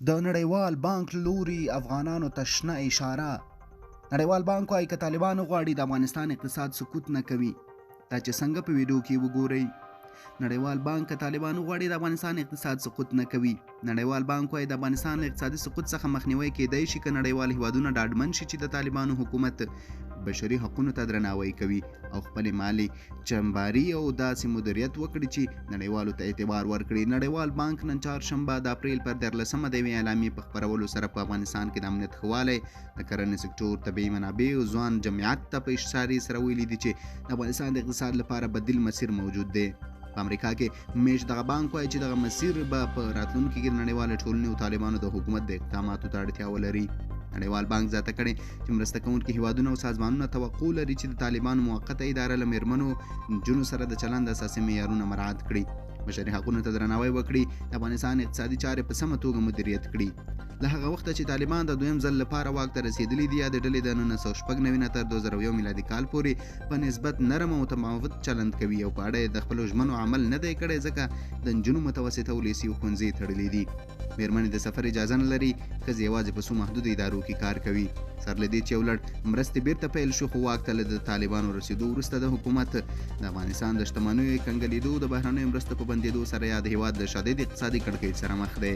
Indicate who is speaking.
Speaker 1: د نړیوال بانک لوري افغانانو ته شنه اشاره. نړیوال بانک وايي که طالبان غواړي د افغانستان اقتصاد سقوط نه کوي. دا چې څنګه په ویډیو کې وګورئ. نړیوال بانک که طالبان غواړي د افغانستان اقتصاد سقوط نه کوي. نړیوال بانک وايي د افغانستان له اقتصادي سقوط څخه مخنیوي کېدای شي که نړیوال هیوادونه ډاډمن شي چې د طالبانو حکومت بشري حقونو ته درناوی کوي او خپل مالي چمباري او داسې مدیریت وکړي چې نړیوالو ته اعتبار ورکړي. نړیوال بانک نن چهارشنبه د اپریل پر 14مه د یوې اعلامیې په خپرولو سره په افغانستان کې د امنیت ښه والی، د کرنې سکتور، طبیعي منابع او ځوان جمعیت ته په اشارې سره ویلي دي چې د افغانستان د اقتصاد لپاره بدیل مسیر موجود دی. په امریکا کې میش دغه بانک وایي چې دغه مسیر به په راتلونکي کې د نړیوالې ټولنې او طالبانو د حکومت د اقداماتو ته اړتیا ولري. نړیوال بانک زیاته کړې چې مرسته کوونکي هیوادونه او سازمانونه توقع لري چې د طالبانو موقته اداره له میرمنو نجونو سره د چلند اساسي معیارونه مراعات کړي، بشري حقونو ته درناوی وکړي، د افغانستان اقتصادي چارې په سمه توګه مدیریت کړي. له هغه وخته چې طالبان د دویم ځل لپاره واک ته رسېدلي دي، یا د ډلې د 1996 نه تر 2001 میلادي کال پورې په نسبت نرم او متفاوت چلند کوي او په اړه یې د خپلو ژمنو عمل نه دی کړی، ځکه د نجونو متوسطه او لیسې ښوونځي تړلي دي. میرمنې د سفر اجازه نه لري، ښځې یوازې په څو محدودو ادارو کې کار کوي. سر له دې چې یو لړ مرستې بیرته پیل شو، خو واک ته د طالبانو رسېدو وروسته د حکومت د افغانستان د شتمنیو کنګلېدو، د بهرنیو مرستو په بندېدو سره یا د هېواد د شدید اقتصادي کړکېچ سره مخ دی.